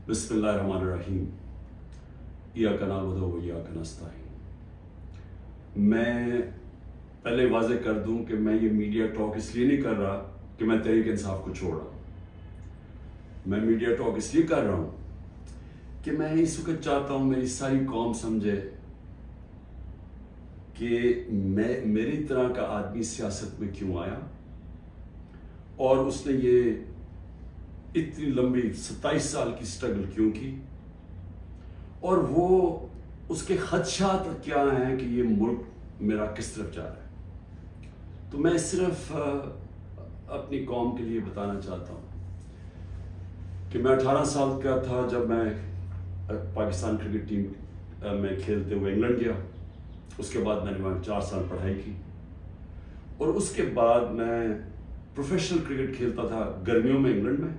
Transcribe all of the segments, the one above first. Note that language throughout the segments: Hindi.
बिस्मिल्लाहिर्रहमानिर्रहीम। इय्याका नअबुदु व इय्याका नस्तईन। मैं पहले वाज़ेह कर दूं कि मैं ये मीडिया टॉक इसलिए नहीं कर रहा कि मैं तहरीक इंसाफ को छोड़ रहा हूं। मैं मीडिया टॉक इसलिए कर रहा हूं कि मैं इस वक्त चाहता हूं मेरी सारी कौम समझे कि मेरी तरह का आदमी सियासत में क्यों आया और उसने ये इतनी लंबी 27 साल की स्ट्रगल क्यों की और वो उसके खदशात क्या हैं कि ये मुल्क मेरा किस तरफ जा रहा है। तो मैं सिर्फ अपनी कौम के लिए बताना चाहता हूँ कि मैं 18 साल का था जब मैं पाकिस्तान क्रिकेट टीम में खेलते हुए इंग्लैंड गया। उसके बाद मैंने वहाँ 4 साल पढ़ाई की और उसके बाद मैं प्रोफेशनल क्रिकेट खेलता था गर्मियों में इंग्लैंड में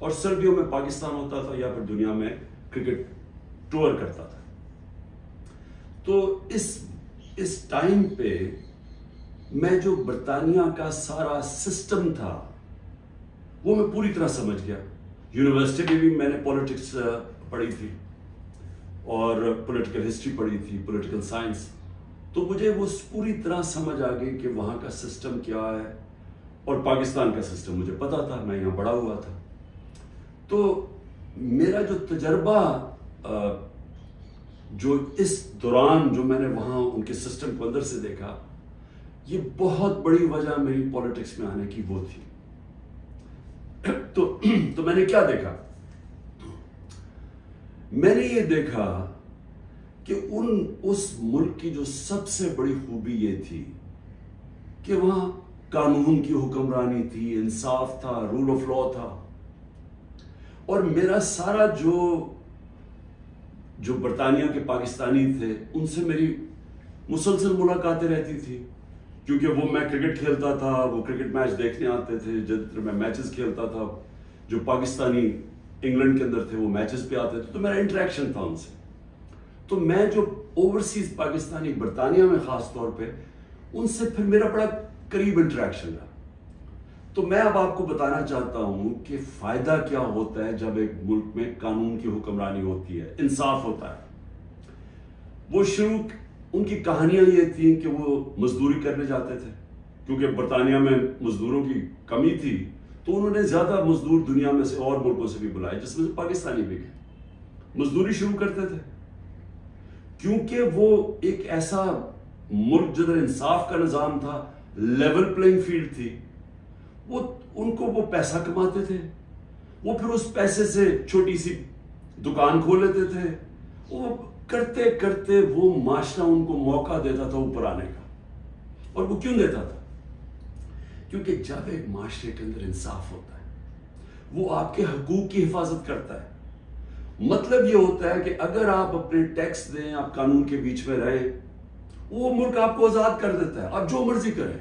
और सर्दियों में पाकिस्तान होता था या फिर दुनिया में क्रिकेट टूर करता था। तो इस टाइम पे मैं जो बरतानिया का सारा सिस्टम था वो मैं पूरी तरह समझ गया। यूनिवर्सिटी में भी मैंने पॉलिटिक्स पढ़ी थी और पॉलिटिकल हिस्ट्री पढ़ी थी, पॉलिटिकल साइंस। तो मुझे वो पूरी तरह समझ आ गई कि वहाँ का सिस्टम क्या है और पाकिस्तान का सिस्टम मुझे पता था, मैं यहाँ बड़ा हुआ था। तो मेरा जो तजर्बा जो इस दौरान जो मैंने वहाँ उनके सिस्टम को अंदर से देखा, ये बहुत बड़ी वजह मेरी पॉलिटिक्स में आने की वो थी। तो मैंने क्या देखा? मैंने ये देखा कि उस मुल्क की जो सबसे बड़ी खूबी ये थी कि वहाँ कानून की हुक्मरानी थी, इंसाफ था, रूल ऑफ लॉ था। और मेरा सारा जो बरतानिया के पाकिस्तानी थे उनसे मेरी मुसलसल मुलाकातें रहती थी, क्योंकि वो मैं क्रिकेट खेलता था, वो क्रिकेट मैच देखने आते थे। जब मैं मैचेस खेलता था, जो पाकिस्तानी इंग्लैंड के अंदर थे वो मैचेस पे आते थे, तो मेरा इंटरेक्शन था उनसे। तो मैं जो ओवरसीज पाकिस्तानी बरतानिया में खास तौर पे उनसे फिर मेरा बड़ा करीब इंटरेक्शन रहा। तो मैं अब आपको बताना चाहता हूं कि फायदा क्या होता है जब एक मुल्क में कानून की हुक्मरानी होती है, इंसाफ होता है। वो शुरू उनकी कहानियां ये थी कि वो मजदूरी करने जाते थे, क्योंकि बरतानिया में मजदूरों की कमी थी। तो उन्होंने ज्यादा मजदूर दुनिया में से और मुल्कों से भी बुलाए, जिसमें से पाकिस्तानी भी गए, मजदूरी शुरू करते थे। क्योंकि वो एक ऐसा मुल्क जिधर इंसाफ का निजाम था, लेवल प्लेइंग फील्ड थी, वो पैसा कमाते थे। वो फिर उस पैसे से छोटी सी दुकान खोल लेते थे। वो करते करते वो माशरा उनको मौका देता था ऊपर आने का। और वो क्यों देता था? क्योंकि जब एक माशरे के अंदर इंसाफ होता है, वो आपके हकूक की हिफाजत करता है। मतलब ये होता है कि अगर आप अपने टैक्स दें, आप कानून के बीच में रहे, वो मुल्क आपको आजाद कर देता है। आप जो मर्जी करें,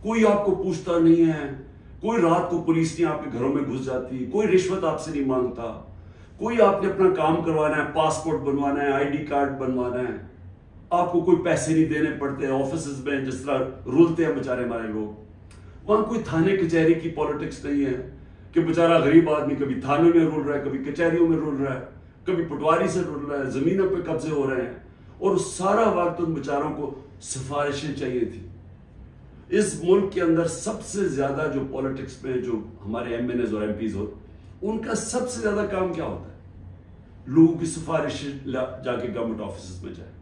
कोई आपको पूछता नहीं है, कोई रात को पुलिस नहीं आपके घरों में घुस जाती, कोई रिश्वत आपसे नहीं मांगता, कोई आपने अपना काम करवाना है, पासपोर्ट बनवाना है, आईडी कार्ड बनवाना है, आपको कोई पैसे नहीं देने पड़ते। ऑफिस में जिस तरह रुलते हैं बेचारे हमारे लोग, वहां कोई थाने कचहरी की पॉलिटिक्स नहीं है कि बेचारा गरीब आदमी कभी थाने में रुल रहा है, कभी कचहरियों में रुल रहा है, कभी पटवारी से रुल रहा है, जमीनों पे कब्जे हो रहे हैं। और सारा वक्त उन बेचारों को सिफारिशें चाहिए थी। इस मुल्क के अंदर सबसे ज्यादा जो पॉलिटिक्स में जो हमारे एमएनएस और एमपीज हो, उनका सबसे ज्यादा काम क्या होता है? लोगों की सिफारिश जाके गवर्नमेंट ऑफिस में जाए।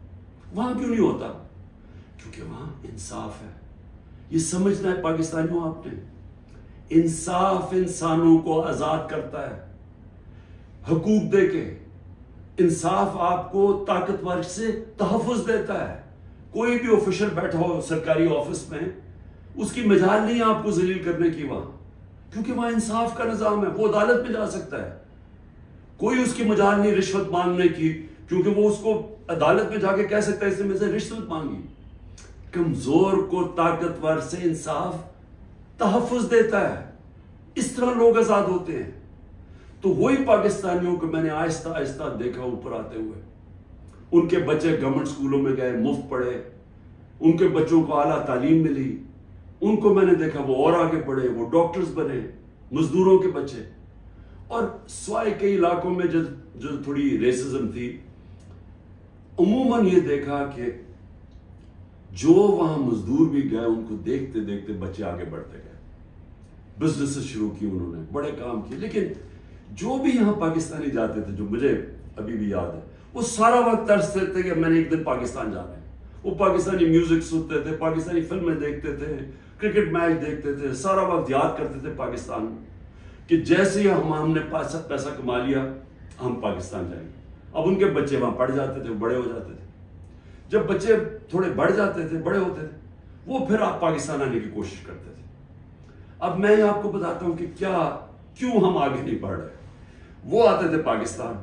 वहां क्यों नहीं होता? क्योंकि वहां इंसाफ है। ये समझना है पाकिस्तानियों आपने, इंसाफ इंसानों को आजाद करता है हकूक देके। इंसाफ आपको ताकतवर से तहफ़्फ़ुज़ देता है। कोई भी ऑफिसर बैठा हो सरकारी ऑफिस में, उसकी मजाल नहीं आपको जलील करने की वहां, क्योंकि वहां इंसाफ का निजाम है। वो अदालत में जा सकता है, कोई उसकी मजाल नहीं रिश्वत मांगने की, क्योंकि वो उसको अदालत में जाके कह सकता है इसने मुझसे रिश्वत मांगी। कमजोर को ताकतवर से इंसाफ तहफ़्फ़ुज़ देता है। इस तरह लोग आजाद होते हैं। तो वही पाकिस्तानियों को मैंने आहिस्ता आहिस्ता देखा ऊपर आते हुए। उनके बच्चे गवर्नमेंट स्कूलों में गए, मुफ्त पढ़े, उनके बच्चों को आला तालीम मिली। उनको मैंने देखा वो और आगे बढ़े, वो डॉक्टर्स बने, मजदूरों के बच्चे। और स्वाय कई इलाकों में जो थोड़ी रेसिज्म थी, उमूमन ये देखा कि जो वहां मजदूर भी गए उनको देखते देखते बच्चे आगे बढ़ते गए, बिजनेस शुरू की उन्होंने, बड़े काम किए। लेकिन जो भी यहाँ पाकिस्तानी जाते थे, जो मुझे अभी भी याद है, वो सारा वक्त तरसते थे कि मैंने एक दिन पाकिस्तान जाना है। वो पाकिस्तानी म्यूजिक सुनते थे, पाकिस्तानी फिल्में देखते थे, क्रिकेट मैच देखते थे, सारा वक्त याद करते थे पाकिस्तान कि जैसे ही हमने पैसा कमा लिया हम पाकिस्तान जाएंगे। अब उनके बच्चे वहां पढ़ जाते थे, बड़े हो जाते थे। जब बच्चे थोड़े बढ़ जाते थे, बड़े होते थे, वो फिर आप पाकिस्तान आने की कोशिश करते थे। अब मैं आपको बताता हूं कि क्यों हम आगे नहीं बढ़ रहे। वो आते थे पाकिस्तान,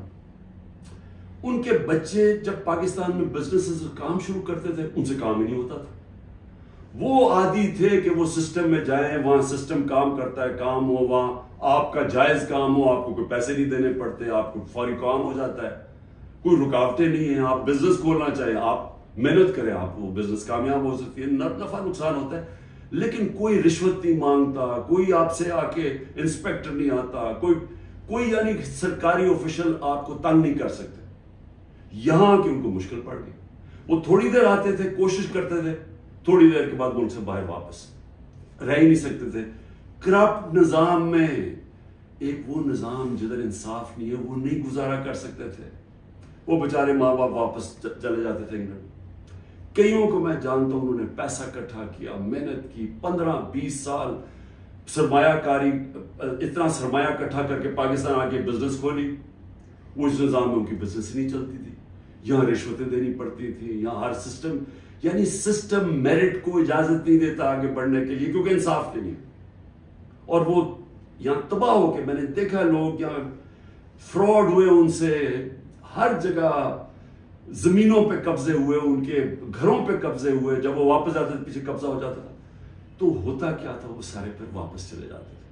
उनके बच्चे जब पाकिस्तान में बिजनेस काम शुरू करते थे, उनसे काम ही नहीं होता था। वो आदी थे कि वो सिस्टम में जाएं, वहां सिस्टम काम करता है, काम हो, वहां आपका जायज काम हो, आपको कोई पैसे नहीं देने पड़ते, आपको फौरी काम हो जाता है, कोई रुकावटें नहीं है। आप बिजनेस खोलना चाहें, आप मेहनत करें, आप वो बिजनेस कामयाब हो सकती है, नफा नुकसान होता है, लेकिन कोई रिश्वत नहीं मांगता, कोई आपसे आके इंस्पेक्टर नहीं आता, कोई यानी सरकारी ऑफिशियल आपको तंग नहीं कर सकते। यहां की उनको मुश्किल पड़ गई। वो थोड़ी देर आते थे, कोशिश करते थे, थोड़ी देर के बाद मुल्क से बाहर वापस रह ही नहीं सकते थे। करप्ट निजाम में एक वो निजाम जिधर इंसाफ नहीं है, वो नहीं गुजारा कर सकते थे। वो बेचारे माँ बाप वापस चले जाते थे इंग्लैंड। कईयों को मैं जानता हूं, उन्होंने पैसा इकट्ठा किया, मेहनत की, 15-20 साल सरमायाकारी, इतना सरमाया इकट्ठा करके पाकिस्तान आके बिजनेस खोली। वो इस निजाम में उनकी बिजनेस नहीं चलती थी, यहाँ रिश्वतें देनी पड़ती थी, यहाँ हर सिस्टम यानी सिस्टम मेरिट को इजाजत नहीं देता आगे बढ़ने के लिए, क्योंकि इंसाफ नहीं है। और वो यहाँ तबाह हो के, मैंने देखा लोग यहाँ फ्रॉड हुए, उनसे हर जगह जमीनों पे कब्जे हुए, उनके घरों पे कब्जे हुए। जब वो वापस आते थे पीछे कब्जा हो जाता था, तो होता क्या था, वो सारे फिर वापस चले जाते थे।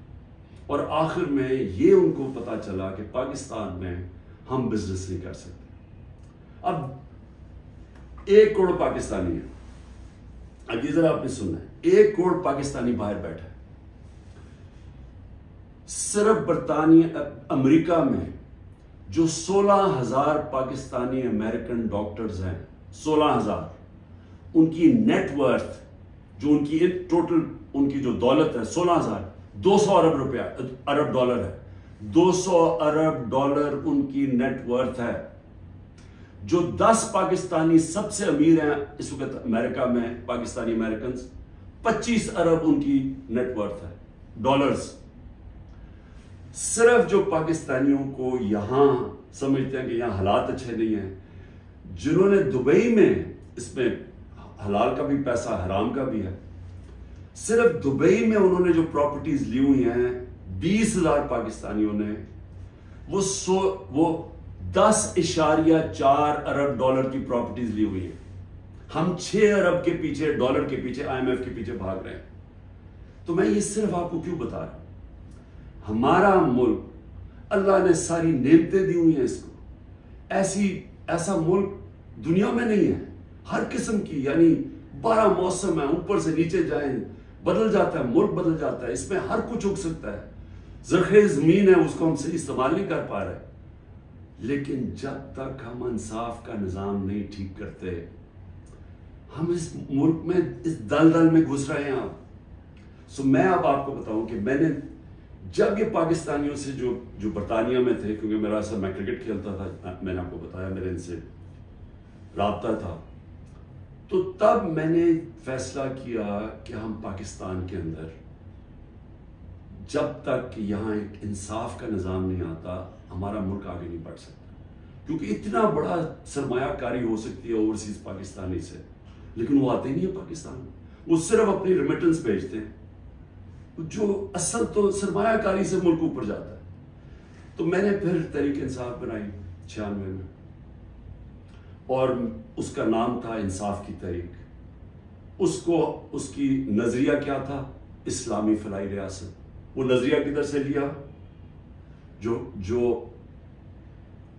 और आखिर में ये उनको पता चला कि पाकिस्तान में हम बिजनेस नहीं कर सकते। अब 1 करोड़ पाकिस्तानी है, अब ये जरा आपने सुनना है, 1 करोड़ पाकिस्तानी बाहर बैठा है। सिर्फ बरतानिया अमेरिका में जो 16,000 पाकिस्तानी अमेरिकन डॉक्टर्स हैं, 16,000, उनकी नेटवर्थ, जो उनकी टोटल उनकी जो दौलत है 16,000, 200 अरब डॉलर है। 200 अरब डॉलर उनकी नेटवर्थ है। जो 10 पाकिस्तानी सबसे अमीर हैं इस वक्त अमेरिका में, पाकिस्तानी अमेरिकन, 25 अरब उनकी नेटवर्थ है डॉलर्स। सिर्फ जो पाकिस्तानियों को यहां समझते हैं कि यहां हालात अच्छे नहीं हैं, जिन्होंने दुबई में, इसमें हलाल का भी पैसा हराम का भी है, सिर्फ दुबई में उन्होंने जो प्रॉपर्टीज ली हुई हैं 20,000 पाकिस्तानियों ने, वो 10.4 अरब डॉलर की प्रॉपर्टीज ली हुई है। हम 6 अरब के पीछे, डॉलर के पीछे, IMF के पीछे भाग रहे हैं। तो मैं ये सिर्फ आपको क्यों बता रहा हूं, हमारा मुल्क, अल्लाह ने सारी नेमतें दी हुई हैं इसको, ऐसा मुल्क दुनिया में नहीं है। हर किस्म की, यानी 12 मौसम है, ऊपर से नीचे जाए बदल जाता है, मुल्क बदल जाता है, इसमें हर कुछ उग सकता है। ज़रख़े ज़मीन है, उसको हम सही इस्तेमाल नहीं कर पा रहे। लेकिन जब तक हम इंसाफ का निज़ाम नहीं ठीक करते, हम इस मुल्क में इस दलदल में घुस रहे हैं। सो मैं अब आपको बताऊं कि मैंने जब ये पाकिस्तानियों से जो बरतानिया में थे, क्योंकि मेरा ऐसा, मैं क्रिकेट खेलता था, मैंने आपको बताया, मेरे इनसे राब्ता था, तो तब मैंने फैसला किया कि हम पाकिस्तान के अंदर जब तक यहाँ एक इंसाफ का निज़ाम नहीं आता, हमारा मुल्क आगे नहीं बढ़ सकता। क्योंकि इतना बड़ा सरमायाकारी हो सकती है ओवरसीज पाकिस्तानी से, लेकिन वो आते ही नहीं है पाकिस्तान में, वो सिर्फ अपनी रेमिटेंस भेजते हैं, जो असल तो सरमायाकारी से मुल्क ऊपर जाता है। तो मैंने फिर तहरीक इंसाफ बनाई 96 में, और उसका नाम था इंसाफ की तहरीक। उसकी नजरिया क्या था, इस्लामी फलाई रियासत। वो नजरिया किधर से लिया, जो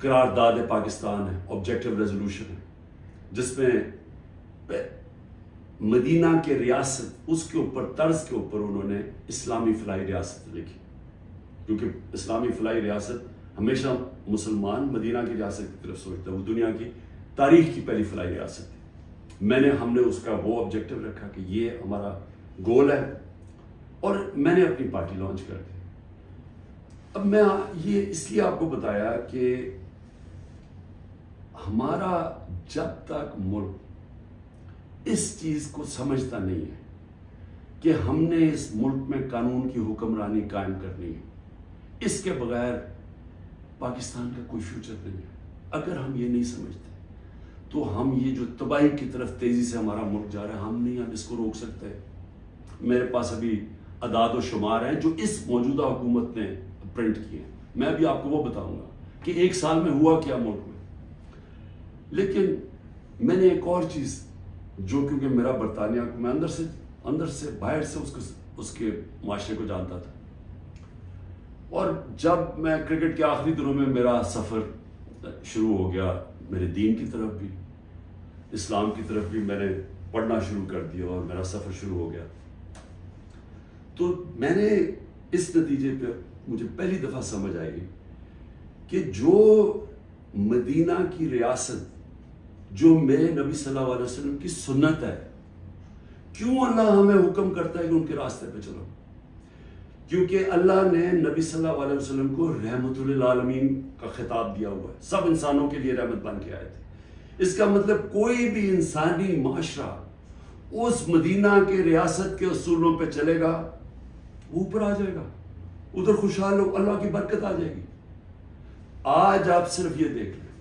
करारदाद पाकिस्तान है, ऑब्जेक्टिव रेजोल्यूशन है, जिसमें मदीना के रियासत, उसके ऊपर, तर्ज के ऊपर उन्होंने इस्लामी फलाई रियासत लिखी। क्योंकि इस्लामी फलाई रियासत हमेशा मुसलमान मदीना की रियासत की तरफ सोचता है, वो दुनिया की तारीख की पहली फलाई रियासत थी। हमने उसका वो ऑब्जेक्टिव रखा कि ये हमारा गोल है, और मैंने अपनी पार्टी लॉन्च कर दी। अब मैं ये इसलिए आपको बताया कि हमारा जब तक मुल्क इस चीज को समझता नहीं है कि हमने इस मुल्क में कानून की हुक्मरानी कायम करनी है, इसके बगैर पाकिस्तान का कोई फ्यूचर नहीं है। अगर हम ये नहीं समझते तो हम ये जो तबाही की तरफ तेजी से हमारा मुल्क जा रहा है, हम नहीं, हम इसको रोक सकते। मेरे पास अभी अदाद व शुमार हैं जो इस मौजूदा हुकूमत ने प्रिंट किए हैं, मैं अभी आपको वो बताऊंगा कि एक साल में हुआ क्या मुल्क में। लेकिन मैंने एक और चीज, जो क्योंकि मेरा बरतानिया, मैं अंदर से बाहर से उसके माशरे को जानता था, और जब मैं क्रिकेट के आखिरी दिनों में मेरा सफर शुरू हो गया, मेरे दीन की तरफ भी, इस्लाम की तरफ भी मैंने पढ़ना शुरू कर दिया और मेरा सफर शुरू हो गया, तो मैंने इस नतीजे पे मुझे पहली दफा समझ आई कि जो मदीना की रियासत, जो मेरे नबी सल्लल्लाहु अलैहि वसल्लम की सुन्नत है, क्यों अल्लाह हमें हुक्म करता है कि उनके रास्ते पे चलो? क्योंकि अल्लाह ने नबी सल्लल्लाहु अलैहि वसल्लम को रहमतुल लिल आलमीन का खिताब दिया हुआ है, सब इंसानों के लिए रहमत बन के आए थे। इसका मतलब कोई भी इंसानी माशरा उस मदीना के रियासत के उसूलों पे चलेगा, ऊपर आ जाएगा, उधर खुशहाल हो, अल्लाह की बरकत आ जाएगी। आज आप सिर्फ ये देख लें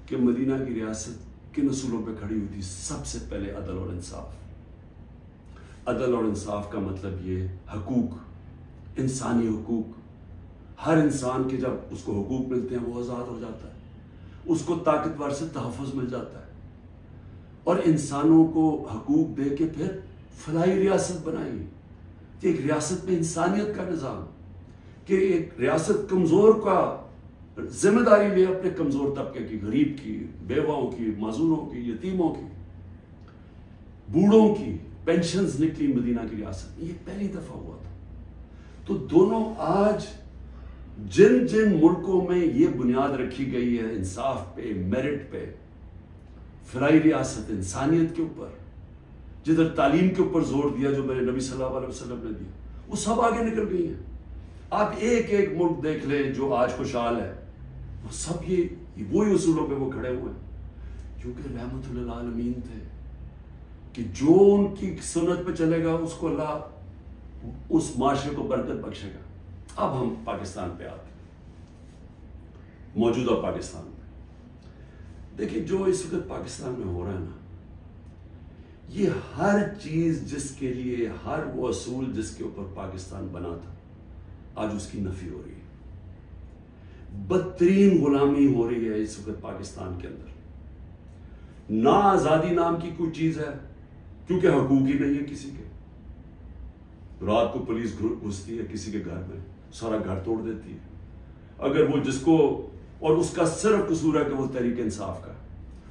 कि मदीना की रियासत किन उसूलों पे खड़ी हुई थी। सबसे पहले अदल और इंसाफ। अदल और इंसाफ का मतलब ये हकूक, इंसानी हकूक। हर इंसान के जब उसको हकूक मिलते हैं वो आज़ाद हो जाता है, उसको ताकतवर से तहफ़्फ़ुज़ मिल जाता है। और इंसानों को हकूक दे के फिर फलाई रियासत बनाई कि एक रियासत में इंसानियत का निज़ाम, कि एक रियासत कमज़ोर का जिम्मेदारी ले अपने कमज़ोर तबके की, गरीब की, बेवाओं की, माजूरों की, यतीमों की, बूढ़ों की पेंशन्स निकली मदीना की रियासत में। ये पहली दफ़ा हुआ था। तो दोनों आज जिन जिन मुल्कों में ये बुनियाद रखी गई है इंसाफ पे, मेरिट पे, फलाई रियासत, इंसानियत के ऊपर, जिधर तालीम के ऊपर जोर दिया जो मेरे नबी सल्लल्लाहु अलैहि वसल्लम ने दिया, वो सब आगे निकल गई हैं। आप एक एक मुल्क देख लें जो आज खुशहाल है, वो सब ये वही उसूलों पे वो खड़े हुए हैं, क्योंकि रहमतुल लिल आलमीन थे कि जो उनकी सुन्नत पे चलेगा उसको अल्लाह उस माशरे को बरकत बख्शेगा। अब हम पाकिस्तान पे आते हैं, मौजूदा पाकिस्तान में। देखिए, जो इस वक्त पाकिस्तान में हो रहा है ना, ये हर चीज जिसके लिए, हर वो असूल जिसके ऊपर पाकिस्तान बना था, आज उसकी नफी हो रही है। बदतरीन गुलामी हो रही है इस वक्त पाकिस्तान के अंदर। ना आजादी नाम की कोई चीज है, क्योंकि हकूक ही नहीं है किसी के। रात को पुलिस घुसती है किसी के घर में, सारा घर तोड़ देती है। अगर वो जिसको, और उसका सिर्फ कसूर है कि वो तहरीक इंसाफ का,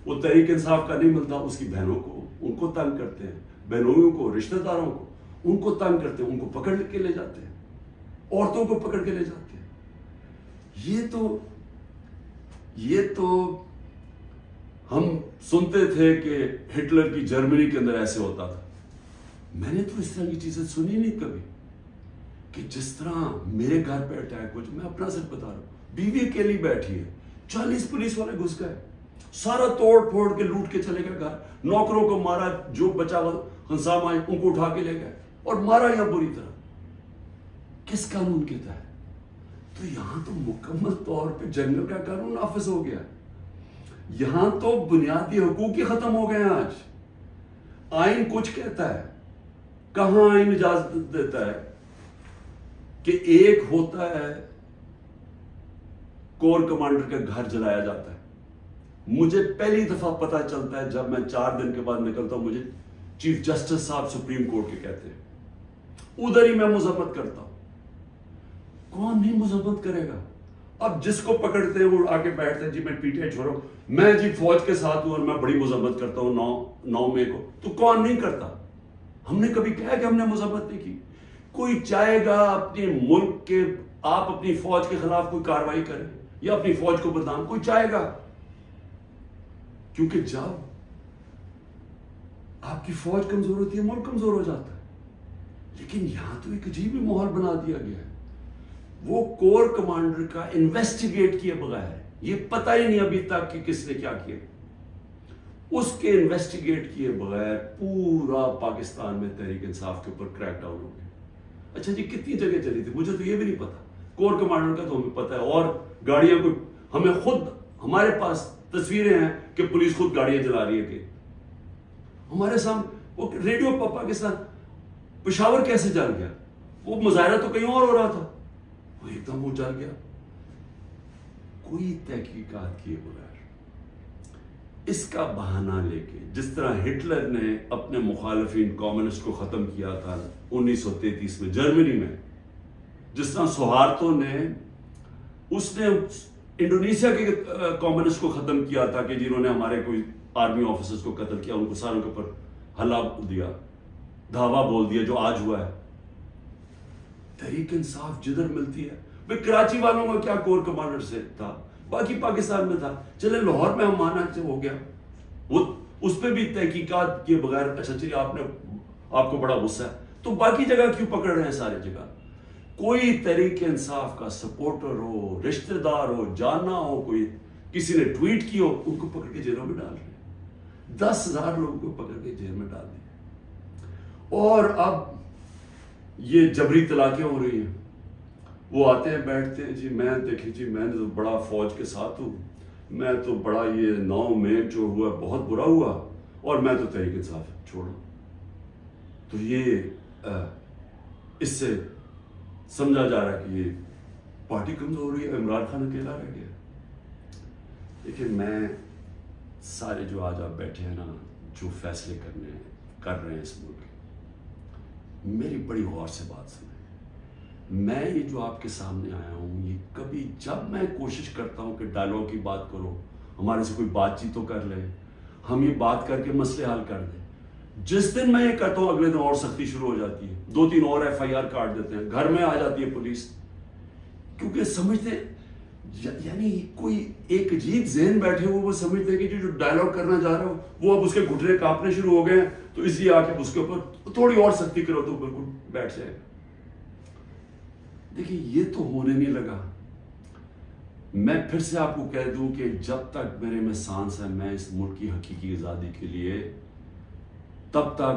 वो तहरीक इंसाफ का नहीं मिलता, उसकी बहनों को, उनको तंग करते हैं, बहनोइयों को, रिश्तेदारों को, उनको तंग करते हैं, उनको पकड़ के ले जाते हैं, औरतों को पकड़ के ले जाते हैं। ये तो हम सुनते थे कि हिटलर की जर्मनी के अंदर ऐसे होता था। मैंने तो इस तरह की चीजें सुनी नहीं कभी, कि जिस तरह मेरे घर पे अटैक हो। मैं अपना सिर्फ बता रहा हूं, बीवी अकेली बैठी है, 40 पुलिस वाले घुस गए, सारा तोड़ फोड़ के लूट के चले गए घर, नौकरों को मारा, जो बचा हंसाम आए उनको उठा के ले गए और मारा यहां बुरी तरह। किस कानून के तहत? तो यहां तो मुकम्मल तौर पे जंगल का कानून नाफिज हो गया। यहां तो बुनियादी हकूक ही खत्म हो गए हैं। आज आइन कुछ कहता है, कहां आइन इजाजत देता है कि एक होता है कोर कमांडर का घर जलाया जाता है। मुझे पहली दफा पता चलता है जब मैं 4 दिन के बाद निकलता हूं, मुझे चीफ जस्टिस साहब सुप्रीम कोर्ट के कहते हैं, उधर ही मैं मुजम्मत करता हूं। कौन नहीं मुजम्मत करेगा? अब जिसको पकड़ते हैं वो आके बैठते हैं, जी मैं पीटीआई छोड़ो, मैं जी फौज के साथ हूं और मैं बड़ी मुजम्मत करता हूं 9 मई को। तो कौन नहीं करता? हमने कभी कहा कि हमने मुजम्मत नहीं की? कोई चाहेगा अपने मुल्क के आप अपनी फौज के खिलाफ कोई कार्रवाई करें या अपनी फौज को बदनाम कोई चाहेगा, क्योंकि जब आपकी फौज कमजोर होती है मुल्क कमजोर हो जाता है। लेकिन यहां तो एक अजीब ही माहौल बना दिया गया है। वो कोर कमांडर का इन्वेस्टिगेट किए बगैर, ये पता ही नहीं अभी तक कि किसने क्या किया, उसके इन्वेस्टिगेट किए बगैर पूरा पाकिस्तान में तहरीक इंसाफ के ऊपर क्रैकडाउन हो गया। अच्छा जी, कितनी जगह चली थी मुझे तो ये भी नहीं पता, कोर कमांडर का तो हमें पता है। और गाड़ियां को हमें खुद, हमारे पास तस्वीरें हैं कि पुलिस खुद गाड़ियां चला रही है कि हमारे सामने। वो रेडियो पाकिस्तान पेशावर कैसे जल गया, वो मुजाहरा तो कहीं और हो रहा था, वो एकदम वो जल गया। कोई तहकीकात किए बगैर इसका बहाना लेके, जिस तरह हिटलर ने अपने मुखालिफिन कम्युनिस्ट को खत्म किया था 1933 में जर्मनी में, जिस तरह सुहार्तो ने उसने इंडोनेशिया के कम्युनिस्ट को खत्म किया था कि जिन्होंने हमारे कोई आर्मी ऑफिसर्स को कत्ल किया, उनको सारों के ऊपर हल्ला दिया, धावा बोल दिया, जो आज हुआ है। तहरीक इंसाफ जिधर मिलती है, भाई कराची वालों का क्या कोर कमांडर से था, बाकी पाकिस्तान में था, चले लाहौर में हम माना से हो गया, वो उस पर भी तहकीकात किए बगैर, अच्छा चलिए आपको बड़ा गुस्सा है तो बाकी जगह क्यों पकड़ रहे हैं, सारी जगह। कोई तहरीक इंसाफ का सपोर्टर हो, रिश्तेदार हो, जाना हो, कोई किसी ने ट्वीट की हो, उनको पकड़ के जेलों में डाल रहे हैं। 10,000 लोगों को पकड़ के जेल में डाल दिया। और अब ये जबरी तलाकें हो रही हैं, वो आते हैं बैठते हैं, जी मैं देखिए जी मैं तो बड़ा फौज के साथ हूँ, मैं तो बड़ा ये 9 मई जो हुआ बहुत बुरा हुआ और मैं तो तहरीक इंसाफ छोड़ा। तो ये इससे समझा जा रहा है कि ये पार्टी कमजोर हो रही है, इमरान खान अकेला रह गया। देखिए मैं सारे जो आज आप बैठे हैं ना, जो फैसले कर रहे हैं इस मुल्क के, मेरी बड़ी गौर से बात सुने। मैं ये जो आपके सामने आया हूँ, ये कभी जब मैं कोशिश करता हूँ कि डायलॉग की बात करो, हमारे से कोई बातचीत तो कर ले, हम ये बात करके मसले हल कर दें, जिस दिन मैं ये करता हूँ अगले दिन और सख्ती शुरू हो जाती है, 2-3 और FIR काट देते हैं, घर में आ जाती है पुलिस, क्योंकि समझते यानी कोई एक अजीब ज़हन बैठे हुए, वो समझते हैं कि जो डायलॉग करना जा रहा हो वो अब उसके घुटने कांपने शुरू हो गए हैं, तो इसलिए आके उसके ऊपर थोड़ी और सख्ती करो तो बिल्कुल बैठ जाएगा। देखिए ये तो होने नहीं लगा। मैं फिर से आपको कह दूं कि जब तक मेरे में सांस है, मैं इस मुल्क की हकीकी आज़ादी के लिए तब तक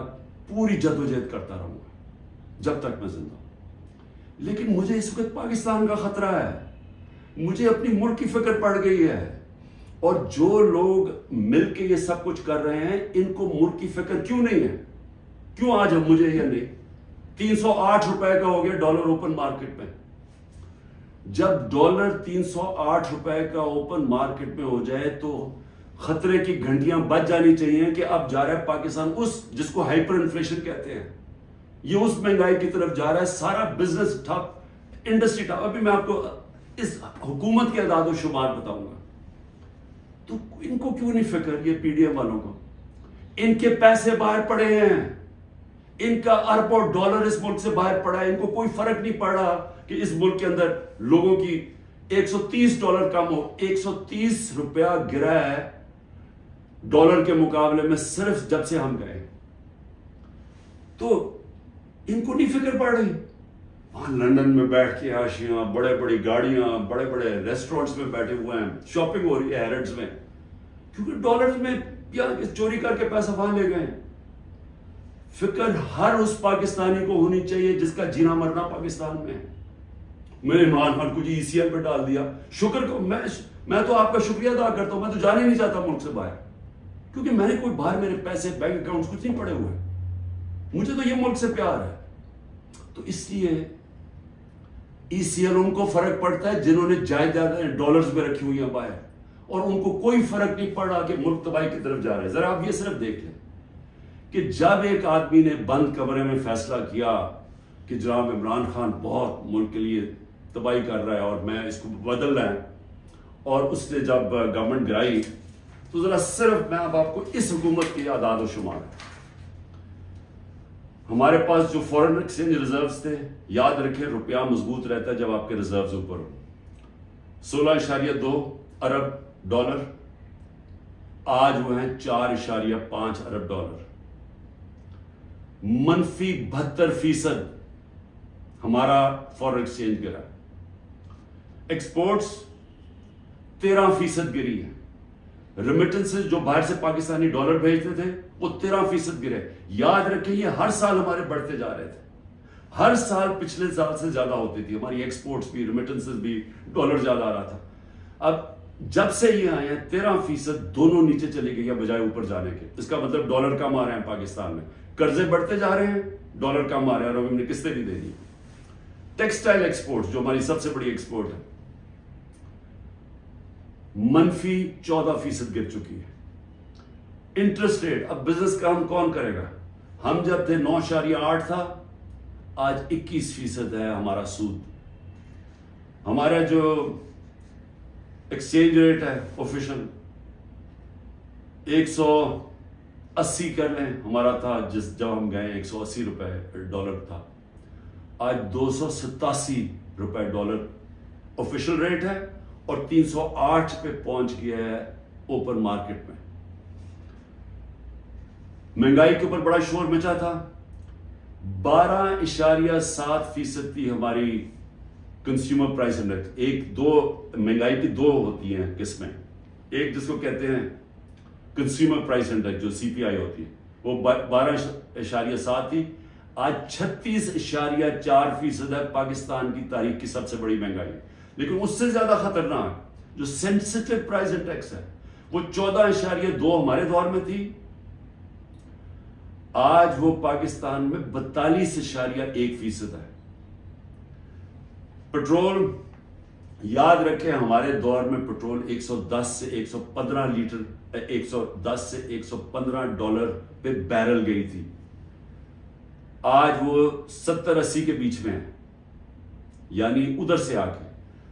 पूरी जद्दोजहद करता रहूंगा जब तक मैं जिंदा हूं। लेकिन मुझे इस वक्त पाकिस्तान का खतरा है, मुझे अपनी मुल्क की फिक्र पड़ गई है, और जो लोग मिलके ये सब कुछ कर रहे हैं, इनको मुल्क की फिक्र क्यों नहीं है? क्यों आज मुझे या नहीं? 308 रुपए का हो गया डॉलर ओपन मार्केट में। जब डॉलर 308 रुपए का ओपन मार्केट में हो जाए तो खतरे की घंटियां बज जानी चाहिए कि अब जा रहा है पाकिस्तान उस, जिसको हाइपर इन्फ्लेशन कहते हैं, ये उस महंगाई की तरफ जा रहा है। सारा बिजनेस ठप, इंडस्ट्री ठप। अभी मैं आपको इस हुकूमत के अदाद शुमार बताऊंगा। तो इनको क्यों नहीं फिक्र, ये PDM वालों को? इनके पैसे बाहर पड़े हैं, इनका अरबों डॉलर इस मुल्क से बाहर पड़ा है। इनको कोई फर्क नहीं पड़ रहा कि इस मुल्क के अंदर लोगों की $130 कम हो। 130 रुपया गिरा है डॉलर के मुकाबले में सिर्फ जब से हम गए। तो इनको नहीं फिक्र पड़ रही। वहां लंदन में बैठ के आशियां, बड़े बड़ी गाड़ियां, बड़े बड़े रेस्टोरेंट्स में बैठे हुए हैं, शॉपिंग हो रही है हैरड्स में, क्योंकि डॉलर्स में या चोरी करके पैसा वहां ले गए। फिक्र हर उस पाकिस्तानी को होनी चाहिए जिसका जीना मरना पाकिस्तान में है। मैंने इमरान खान को जी ECL पे डाल दिया, शुक्र को मैं तो आपका शुक्रिया अदा करता हूं। मैं तो जाने नहीं चाहता मुल्क से बाहर, क्योंकि मैंने कोई बाहर मेरे पैसे बैंक अकाउंट्स कुछ नहीं पड़े हुए, मुझे तो ये मुल्क से प्यार है। तो इसलिए ECL उनको फर्क पड़ता है जिन्होंने जायदादें डॉलर्स में रखी हुई है बाहर, और उनको कोई फर्क नहीं पड़ रहा कि मुल्क तबाही की तरफ जा रहा है। जरा आप ये सिर्फ देख लें कि जब एक आदमी ने बंद कमरे में फैसला किया कि जनाब इमरान खान बहुत मुल्क के लिए तबाही कर रहा है और मैं इसको बदलना है, और उसने जब गवर्नमेंट गिराई, तो जरा सिर्फ मैं अब आपको इस हुकूमत की आदाद शुमार, हमारे पास जो फॉरेन एक्सचेंज रिजर्व्स थे, याद रखें रुपया मजबूत रहता है जब आपके रिजर्व्स ऊपर हो। 16.2 अरब डॉलर, आज वो हैं 4.5 अरब डॉलर। मनफी 72% हमारा फॉरेन एक्सचेंज गिरा। एक्सपोर्ट्स 13% गिरी है। रेमिटेंसेस जो बाहर से पाकिस्तानी डॉलर भेजते थे वो 13% गिरे। याद रखें ये हर साल हमारे बढ़ते जा रहे थे, हर साल पिछले साल से ज्यादा होती थी हमारी एक्सपोर्ट्स भी, रेमिटेंसेस भी, डॉलर ज्यादा आ रहा था। अब जब से ये आए हैं 13% दोनों नीचे चले गए बजाय ऊपर जाने के। इसका मतलब डॉलर कम आ रहे हैं पाकिस्तान में, कर्जे बढ़ते जा रहे हैं, डॉलर कम आ रहे हैं और हमने किस्तें भी दे दी। टेक्सटाइल एक्सपोर्ट जो हमारी सबसे बड़ी एक्सपोर्ट है, मनफी 14% गिर चुकी है। इंटरेस्ट रेट, अब बिजनेस काम कौन करेगा? हम जब थे 9.8 था, आज 21% है हमारा सूद। हमारा जो एक्सचेंज रेट है ऑफिशियल 180 कर लें, हमारा था जब हम गए 180 रुपए डॉलर था, आज 287 रुपए डॉलर ऑफिशियल रेट है और 308 पे पहुंच गया है ओपन मार्केट में। महंगाई के ऊपर बड़ा शोर मचा था। 12.7% थी हमारी कंज्यूमर प्राइस इंडेक्स। महंगाई की दो होती हैं किस्में, एक जिसको कहते हैं कंज्यूमर प्राइस इंडेक्स जो सीपीआई होती है, वो 12.7 थी, आज 36.4% है। पाकिस्तान की तारीख की सबसे बड़ी महंगाई। लेकिन उससे ज्यादा खतरनाक जो सेंसिटिव प्राइस इंडेक्स है वो 14.2 हमारे दौर में थी, आज वो पाकिस्तान में 42.1% है। पेट्रोल, याद रखें हमारे दौर में पेट्रोल 110 से 115 लीटर 110 से 115 डॉलर पे बैरल गई थी, आज वो 70-80 के बीच में है। यानी उधर से आके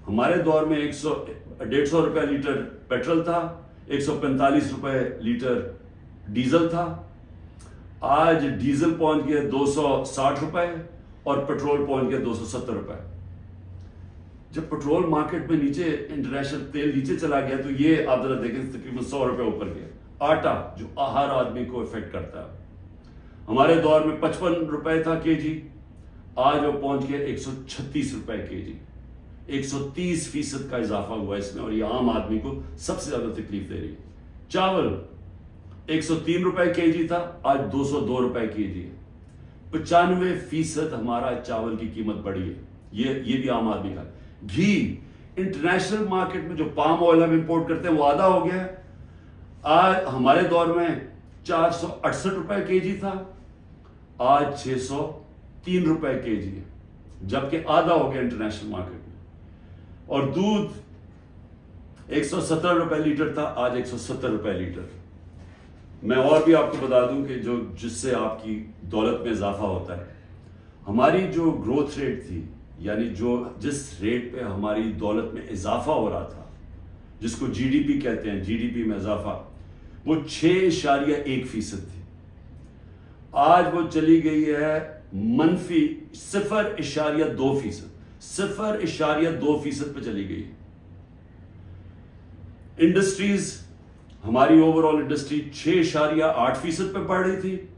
हमारे दौर में 150 रुपए लीटर पेट्रोल था, 145 रुपए लीटर डीजल था। आज डीजल पहुंच गया 260 रुपए और पेट्रोल पहुंच गया 270 रुपए। जब पेट्रोल मार्केट में नीचे, इंटरनेशनल तेल नीचे चला गया, तो ये आप जरा देखें तकरीबन 100 रुपए ऊपर गया। आटा जो हर आदमी को इफेक्ट करता है, हमारे दौर में 55 रुपए था केजी, आज वो पहुंच गया 136 रुपए केजी। 130% का इजाफा हुआ इसमें और ये आम आदमी को सबसे ज्यादा तकलीफ दे रही है। चावल 103 रुपए केजी था, आज 202 रुपए केजी है। 95% हमारा चावल की कीमत बढ़ी है, ये भी आम आदमी का। घी, इंटरनेशनल मार्केट में जो पाम ऑयल हम इंपोर्ट करते हैं वो आधा हो गया है। आज हमारे दौर में 468 रुपए केजी था, आज 603 रुपए केजी है, जबकि आधा हो गया इंटरनेशनल मार्केट में। और दूध 117 रुपए लीटर था, आज 170 रुपए लीटर। मैं और भी आपको बता दूं कि जिससे आपकी दौलत में इजाफा होता है, हमारी जो ग्रोथ रेट थी, यानी जिस रेट पे हमारी दौलत में इजाफा हो रहा था, जिसको जीडीपी कहते हैं, जीडीपी में इजाफा, वो 6.1% थी। आज वो चली गई है मनफी 0.2%, 0.2% पे चली गई। इंडस्ट्रीज, हमारी ओवरऑल इंडस्ट्री 6.8% पे बढ़ रही थी,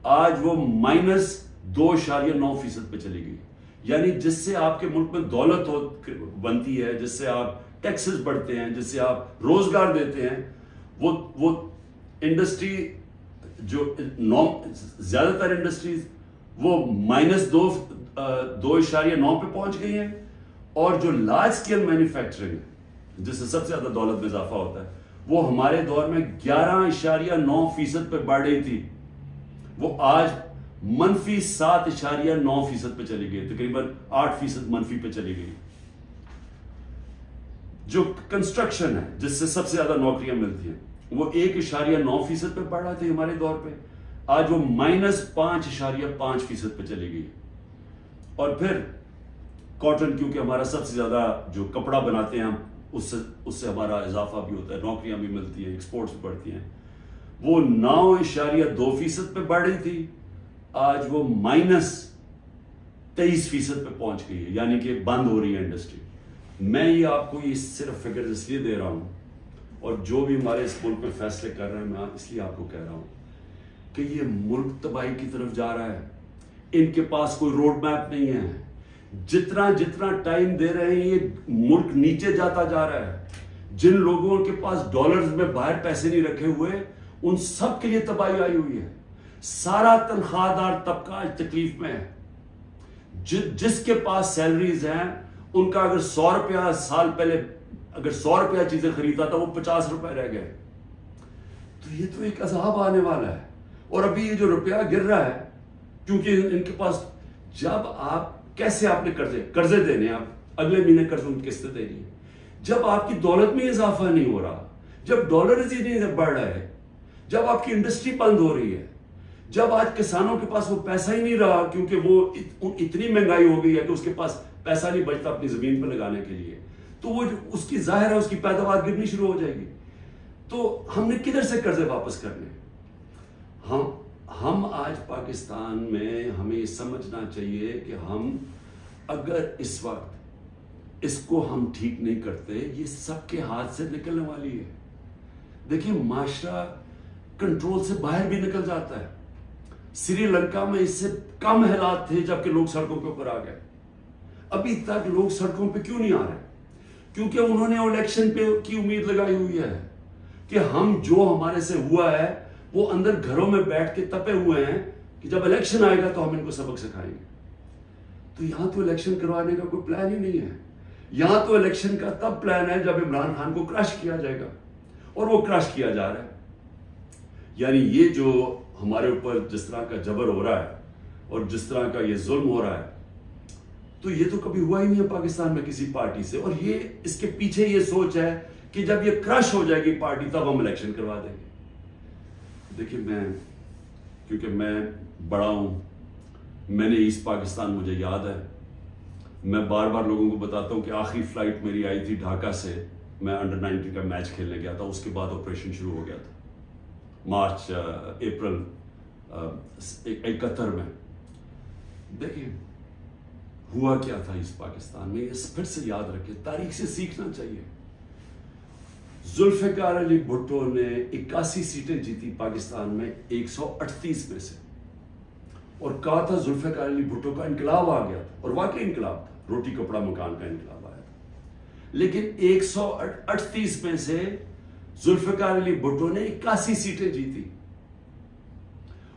आज वो -2.9% पे चली गई। यानी जिससे आपके मुल्क में दौलत बनती है, जिससे आप टैक्सेस बढ़ते हैं, जिससे आप रोजगार देते हैं, वो इंडस्ट्री जो ज्यादातर इंडस्ट्रीज वो -2.9 पे पहुंच गई हैं। और जो लार्ज स्केल मैन्युफैक्चरिंग है, जिससे सबसे ज्यादा दौलत में इजाफा होता है, वो हमारे दौर में 11.9% पे बढ़ रही थी, वो आज -7.9% पे चली गई, तकरीबन 8% मनफी पे चली गई। जो कंस्ट्रक्शन है, जिससे सबसे ज्यादा नौकरियां मिलती हैं, वो 1.9% पे बढ़ रहा था हमारे दौर पे, आज वो -5.5% पे चली गई। और फिर कॉटन, क्योंकि हमारा सबसे ज्यादा जो कपड़ा बनाते हैं हम, उससे हमारा इजाफा भी होता है, नौकरियां भी मिलती हैं, एक्सपोर्ट्स भी बढ़ती हैं, वो 9.2% पे बढ़ रही थी, आज वो -23% पे पहुंच गई है, यानी कि बंद हो रही है इंडस्ट्री। मैं ये आपको ये सिर्फ फिगर इसलिए दे रहा हूं, और जो भी हमारे इस मुल्क में फैसले कर रहे हैं, मैं इसलिए आपको कह रहा हूं कि ये मुल्क तबाही की तरफ जा रहा है। इनके पास कोई रोड मैप नहीं है। जितना जितना टाइम दे रहे हैं, ये मुल्क नीचे जाता जा रहा है। जिन लोगों के पास डॉलर्स में बाहर पैसे नहीं रखे हुए, उन सब के लिए तबाही आई हुई है। सारा तनख्वाहदार तबका आज तकलीफ में है। जिसके पास सैलरीज हैं, उनका अगर 100 रुपया साल पहले अगर 100 रुपया चीजें खरीदा था, वो 50 रुपए रह गए। तो ये तो एक अजाब आने वाला है। और अभी ये जो रुपया गिर रहा है, क्योंकि इनके पास, जब आप कैसे आपने कर्जे देने, आप अगले महीने कर्जों की किस्तें देनी है, जब आपकी दौलत में इजाफा नहीं हो रहा, जब डॉलर ही नहीं बढ़ रहा है, जब आपकी इंडस्ट्री बंद हो रही है, जब आज किसानों के पास वो पैसा ही नहीं रहा, क्योंकि वो इतनी महंगाई हो गई है कि उसके पास पैसा नहीं बचता अपनी जमीन पर लगाने के लिए, तो वो उसकी जाहिर है उसकी पैदावार गिरनी शुरू हो जाएगी। तो हमने किधर से कर्जे वापस करने? हम आज पाकिस्तान में हमें ये समझना चाहिए कि हम अगर इस वक्त इसको हम ठीक नहीं करते, ये सबके हाथ से निकलने वाली है। देखिए, माशरा कंट्रोल से बाहर भी निकल जाता है। श्रीलंका में इससे कम हालात थे जबकि लोग सड़कों के ऊपर आ गए। अभी तक लोग सड़कों पे क्यों नहीं आ रहे? क्योंकि उन्होंने इलेक्शन पे की उम्मीद लगाई हुई है कि हम जो हमारे से हुआ है वो अंदर घरों में बैठ के तपे हुए हैं कि जब इलेक्शन आएगा तो हम इनको सबक सिखाएंगे। तो यहां तो इलेक्शन करवाने का कोई प्लान ही नहीं है। यहां तो इलेक्शन का तब प्लान है जब इमरान खान को क्रश किया जाएगा, और वो क्रश किया जा रहा है। यानी ये जो हमारे ऊपर जिस तरह का जबर हो रहा है और जिस तरह का ये जुल्म हो रहा है, तो ये तो कभी हुआ ही नहीं है पाकिस्तान में किसी पार्टी से। और ये इसके पीछे ये सोच है कि जब ये क्रश हो जाएगी पार्टी तब हम इलेक्शन करवा देंगे। देखिए, क्योंकि मैं बड़ा हूं, मैंने ईस्ट पाकिस्तान मुझे याद है। मैं बार बार लोगों को बताता हूं कि आखिरी फ्लाइट मेरी आई थी ढाका से, मैं अंडर 19 का मैच खेलने गया था। उसके बाद ऑपरेशन शुरू हो गया था अप्रैल 71 में। देखिए हुआ क्या था इस पाकिस्तान में, ये फिर से याद रखें, तारीख से सीखना चाहिए। जुल्फिकार अली भुट्टो ने 81 सीटें जीती पाकिस्तान में 138 में से, और कहा था जुल्फिकार अली भुट्टो का इनकलाब आ गया था, और वाकई इनकलाब था, रोटी कपड़ा मकान का इनकलाब आया था। लेकिन 138 में से जुल्फिकार अली भुट्टो ने 81 सीटें जीती,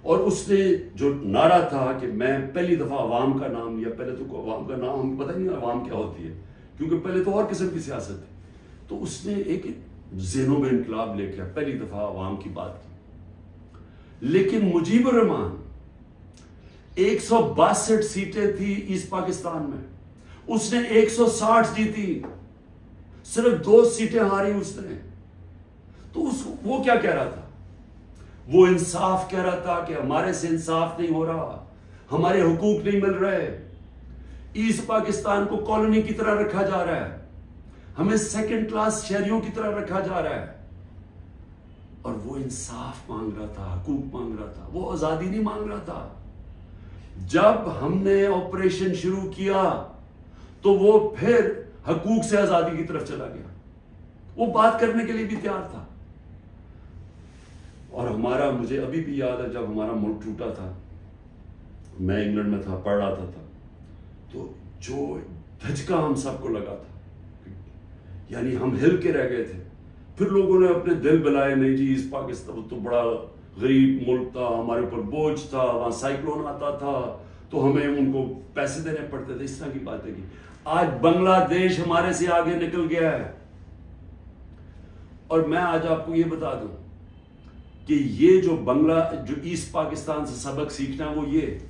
और उसने जो नारा था कि मैं पहली दफा अवाम का नाम लिया। पहले तो अवाम का नाम हमें पता नहीं अवाम क्या होती है, क्योंकि पहले तो और किस्म की सियासत थी। तो उसने एक ज़हनों में इनकलाब लेके पहली दफा अवाम की बात की। लेकिन मुजीबुर रहमान 162 सीटें थी ईस्ट पाकिस्तान में, उसने 160 जीती, सिर्फ 2 सीटें हारी उसने। तो वो क्या कह रहा था? वो इंसाफ कह रहा था कि हमारे से इंसाफ नहीं हो रहा, हमारे हुकूक नहीं मिल रहे, ईस्ट पाकिस्तान को कॉलोनी की तरह रखा जा रहा है, हमें सेकंड क्लास शहरियों की तरह रखा जा रहा है। और वो इंसाफ मांग रहा था, हुकूक मांग रहा था, वो आजादी नहीं मांग रहा था। जब हमने ऑपरेशन शुरू किया तो वो फिर हुकूक से आजादी की तरफ चला गया, वो बात करने के लिए भी तैयार था। और हमारा, मुझे अभी भी याद है जब हमारा मुल्क टूटा था, मैं इंग्लैंड में था, पढ़ रहा था, तो जो धचका हम सबको लगा था, यानी हम हिल के रह गए थे। फिर लोगों ने अपने दिल बुलाए, नहीं जी इस पाकिस्तान तो बड़ा गरीब मुल्क था, हमारे ऊपर बोझ था, वहां साइक्लोन आता था तो हमें उनको पैसे देने पड़ते थे, इस तरह की बातें की। आज बांग्लादेश हमारे से आगे निकल गया है। और मैं आज आपको ये बता दूं कि ये जो ईस्ट पाकिस्तान से सबक सीखना है वो ये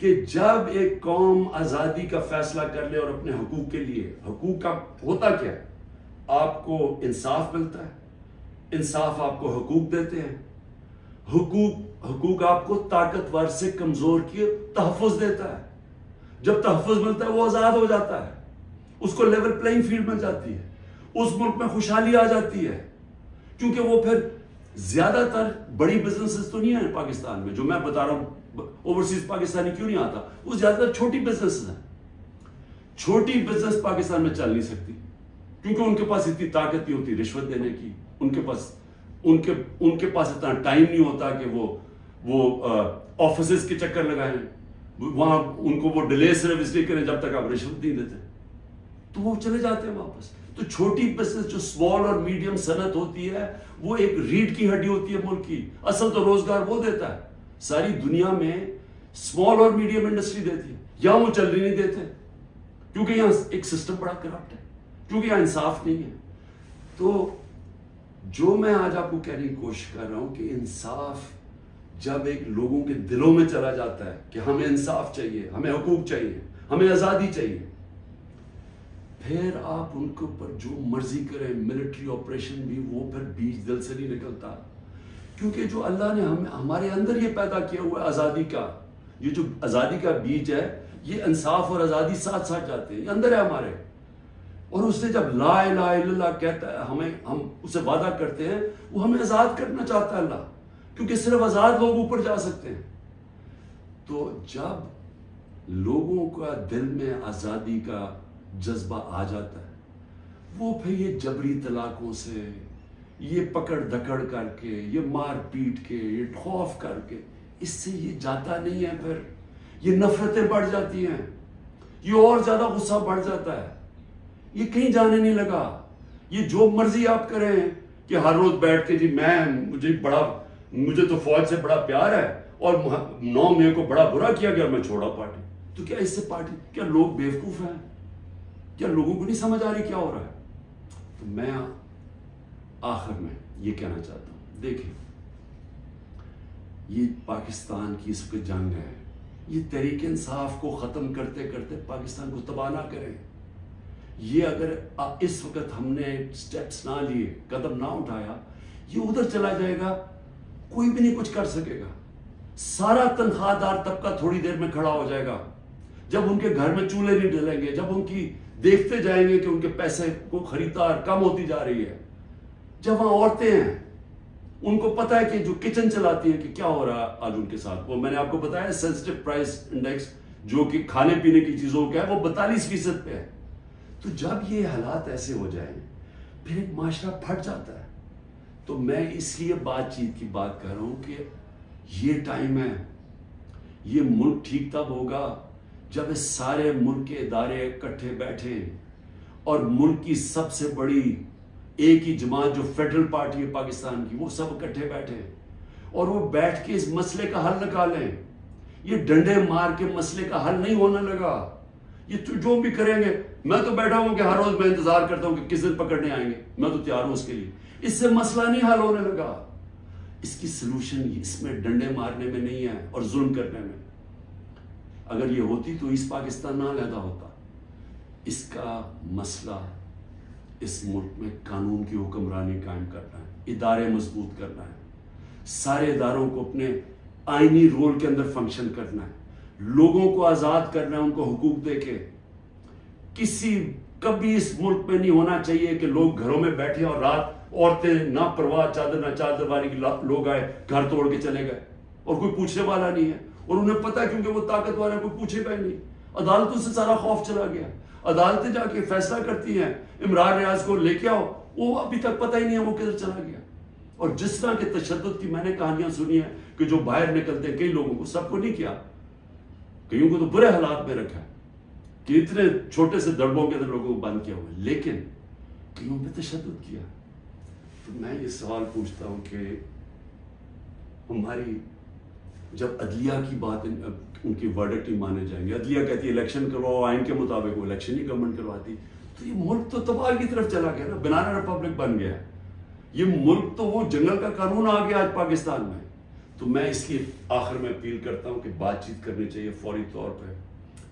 कि जब एक कौम आजादी का फैसला कर ले और अपने हुकूक के लिए, हुकूक का होता क्या है? आपको इंसाफ मिलता है, इंसाफ आपको हुकूक देते हैं, हुकूक आपको ताकतवर से कमजोर की तहफ़्फ़ुज़ देता है। जब तहफ़्फ़ुज़ मिलता है वो आजाद हो जाता है, उसको लेवल प्लेइंग फील्ड मिल जाती है, उस मुल्क में खुशहाली आ जाती है, क्योंकि वो फिर ज्यादातर बड़ी बिजनेसेस तो नहीं है पाकिस्तान में, जो मैं बता रहा हूं ओवरसीज पाकिस्तानी क्यों नहीं आता, वो ज्यादातर छोटी बिजनेसेस हैं। छोटी बिजनेस पाकिस्तान में चल नहीं सकती क्योंकि उनके पास इतनी ताकत नहीं होती रिश्वत देने की, उनके पास इतना टाइम नहीं होता कि वो ऑफिसेज के चक्कर लगाएं, वहां उनको वो डिले सिर्फ इसलिए करें जब तक आप रिश्वत नहीं देते, तो वो चले जाते हैं वापस। तो छोटी बिजनेस जो स्मॉल और मीडियम सनत होती है वो एक रीढ़ की हड्डी होती है मुल्क की, असल तो रोजगार वो देता है। सारी दुनिया में स्मॉल और मीडियम इंडस्ट्री देती है, यहां वो चलने नहीं देते क्योंकि यहां एक सिस्टम बड़ा करप्ट है, क्योंकि यहां इंसाफ नहीं है। तो जो मैं आज आपको कहने की कोशिश कर रहा हूं कि इंसाफ जब एक लोगों के दिलों में चला जाता है कि हमें इंसाफ चाहिए, हमें हुकूक चाहिए, हमें आजादी चाहिए, फिर आप उनके ऊपर जो मर्जी करें, मिलिट्री ऑपरेशन भी, वो फिर बीज दिल से नहीं निकलता। क्योंकि जो अल्लाह ने हमारे अंदर ये पैदा किया हुआ आजादी का, ये जो आजादी का बीज है, ये इंसाफ और आजादी साथ साथ जाते हैं, ये अंदर है हमारे। और उसने जब ला इलाहा इल्लल्लाह कहता है, हम उससे वादा करते हैं, वो हमें आजाद करना चाहता है अल्लाह, क्योंकि सिर्फ आजाद लोग ऊपर जा सकते हैं। तो जब लोगों का दिल में आजादी का जज्बा आ जाता है, वो फिर ये जबरी तलाकों से, ये पकड़ धकड़ करके, ये मार पीट के, ये खौफ करके, इससे ये जाता नहीं है। फिर ये नफरतें बढ़ जाती हैं, ये और ज्यादा गुस्सा बढ़ जाता है, ये कहीं जाने नहीं लगा। ये जो मर्जी आप करें कि हर रोज बैठ के जी मुझे तो फौज से बड़ा प्यार है और 9 मई को बड़ा बुरा किया गया, मैं छोड़ा पार्टी। तो क्या इससे पार्टी, क्या लोग बेवकूफ हैं? क्या लोगों को नहीं समझ आ रही क्या हो रहा है? तो मैं आखिर में ये कहना चाहता हूं, देखिए ये पाकिस्तान की इस वक्त जंग है, ये तहरीक इंसाफ को खत्म करते करते पाकिस्तान को तबाह ना करें। ये अगर इस वक्त हमने स्टेप्स ना लिए, कदम ना उठाया, ये उधर चला जाएगा, कोई भी नहीं कुछ कर सकेगा। सारा तनख्वाहदार तबका थोड़ी देर में खड़ा हो जाएगा, जब उनके घर में चूल्हे नहीं डलेंगे, जब उनकी देखते जाएंगे कि उनके पैसे को खरीदार कम होती जा रही है। जब वहां औरतें हैं, उनको पता है कि जो किचन चलाती हैं कि क्या हो रहा है आज उनके साथ, वो मैंने आपको बताया सेंसिटिव प्राइस इंडेक्स जो कि खाने पीने की चीजों का है, वो 42% पे है। तो जब ये हालात ऐसे हो जाए, फिर एक माशरा फट जाता है। तो मैं इसलिए बातचीत की बात कर रहा हूं कि ये टाइम है, ये मुल्क ठीक तब होगा जब इस सारे मुल्क के इदारे इकट्ठे बैठे और मुल्क की सबसे बड़ी एक ही जमात जो फेडरल पार्टी है पाकिस्तान की, वो सब इकट्ठे बैठे और वो बैठ के इस मसले का हल निकालें। ये डंडे मार के मसले का हल नहीं होने लगा। ये तो जो भी करेंगे, मैं तो बैठा हूं कि हर रोज मैं इंतजार करता हूं कि किस दिन पकड़ने आएंगे, मैं तो तैयार हूं उसके लिए। इससे मसला नहीं हल होने लगा। इसकी सोल्यूशन इसमें डंडे मारने में नहीं है और जुल्म करने में। अगर ये होती तो इस पाकिस्तान ना पैदा होता। इसका मसला इस मुल्क में कानून की हुक्मरानी कायम करना है, इदारे मजबूत करना है, सारे इदारों को अपने आईनी रोल के अंदर फंक्शन करना है, लोगों को आजाद करना है, उनको हुकूक देके। कभी इस मुल्क में नहीं होना चाहिए कि लोग घरों में बैठे और रात औरतें ना परवाह चादर ना चादरवारी लोग आए, घर तोड़ के चले गए और कोई पूछने वाला नहीं है। और उन्हें पता है क्योंकि वो ताकतवर है, कोई पूछेगा ही नहीं। अदालतों से सारा खौफ चला गया, अदालतें जाके फैसला करती हैं, इमरान रियाज को लेके आओ, वो अभी तक पता ही नहीं है वो किधर चला गया। और जिस तरह के तशद्दुद की मैंने कहानियां सुनी है कि जो बाहर निकलते हैं, कई लोगों को, सबको नहीं किया, कईयों को तो बुरे हालात में रखा है कि इतने छोटे से दड़बों के अंदर लोगों को बंद किया हुआ, लेकिन कईयों पे तशद्दुद किया। तो मैं ये सवाल पूछता हूं कि हमारी जब अदलिया की बात, उनकी वर्डिक्ट नहीं माने जाएंगे, अदलिया कहती है इलेक्शन करवाओ, आइन के मुताबिक वो इलेक्शन ही गवर्नमेंट करवाती, तो ये मुल्क तो तबाह की तरफ चला गया ना, बनाना रिपब्लिक बन गया। ये मुल्क तो वो जंगल का कानून आ गया आज पाकिस्तान में। तो मैं इसलिए आखिर में अपील करता हूं कि बातचीत करनी चाहिए फौरी तौर पर।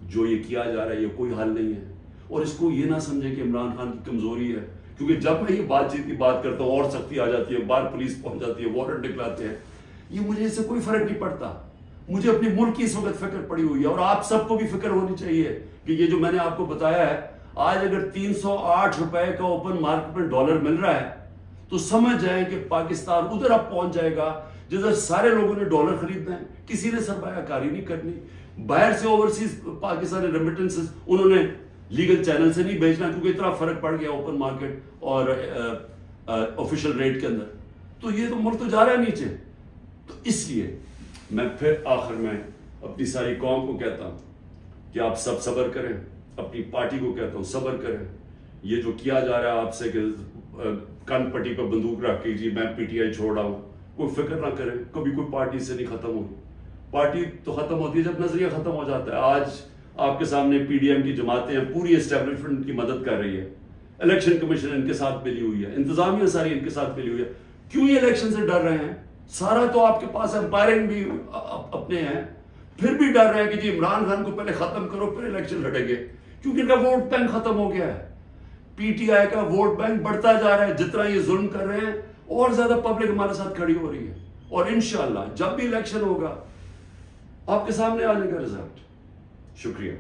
जो ये किया जा रहा है ये कोई हल नहीं है, और इसको ये ना समझे कि इमरान खान की कमजोरी है, क्योंकि जब मैं ये बातचीत की बात करता हूँ और सख्ती आ जाती है, बाहर पुलिस पहुंच जाती है, वारंट निकलाते हैं। ये मुझे इससे कोई फर्क नहीं पड़ता। मुझे अपनी मुल्क की इस वक्त फिक्र पड़ी हुई है, और आप सबको भी फिक्र होनी चाहिए कि ये जो मैंने आपको बताया है, आज अगर 308 रुपए का ओपन मार्केट में डॉलर मिल रहा है, तो समझ जाए कि पाकिस्तान उधर अब पहुंच जाएगा जिधर सारे लोगों ने डॉलर खरीदना है, किसी ने सरमायाकारी नहीं करनी, बाहर से ओवरसीज पाकिस्तानी रेमिटेंसेस उन्होंने लीगल चैनल से नहीं भेजना, क्योंकि इतना फर्क पड़ गया ओपन मार्केट और ऑफिशियल रेट के अंदर। तो ये तो मुल्क तो जा रहा है नीचे। तो इसलिए मैं फिर आखिर में अपनी सारी कौम को कहता हूं कि आप सब सब्र करें, अपनी पार्टी को कहता हूं सब्र करें। ये जो किया जा रहा है आपसे कि कन पट्टी पर बंदूक रख के जी मैं पीटीआई छोड़ आऊं, कोई फिक्र ना करें, कभी कोई पार्टी से नहीं खत्म होगी। पार्टी तो खत्म होती है जब नजरिया खत्म हो जाता है। आज आपके सामने पीडीएम की जमातें हैं, पूरी एस्टेब्लिशमेंट की मदद कर रही है, इलेक्शन कमीशन इनके साथ मिली हुई है, इंतजामिया सारी इनके साथ मिली हुई है। क्यों ये इलेक्शन से डर रहे हैं? सारा तो आपके पास एम्पायरिंग भी अपने हैं, फिर भी डर रहे हैं कि जी इमरान खान को पहले खत्म करो फिर इलेक्शन लड़ेंगे, क्योंकि इनका वोट बैंक खत्म हो गया है। पीटीआई का वोट बैंक बढ़ता जा रहा है, जितना ये जुल्म कर रहे हैं और ज्यादा पब्लिक हमारे साथ खड़ी हो रही है। और इंशाल्लाह जब भी इलेक्शन होगा आपके सामने आ जाएगा रिजल्ट। शुक्रिया।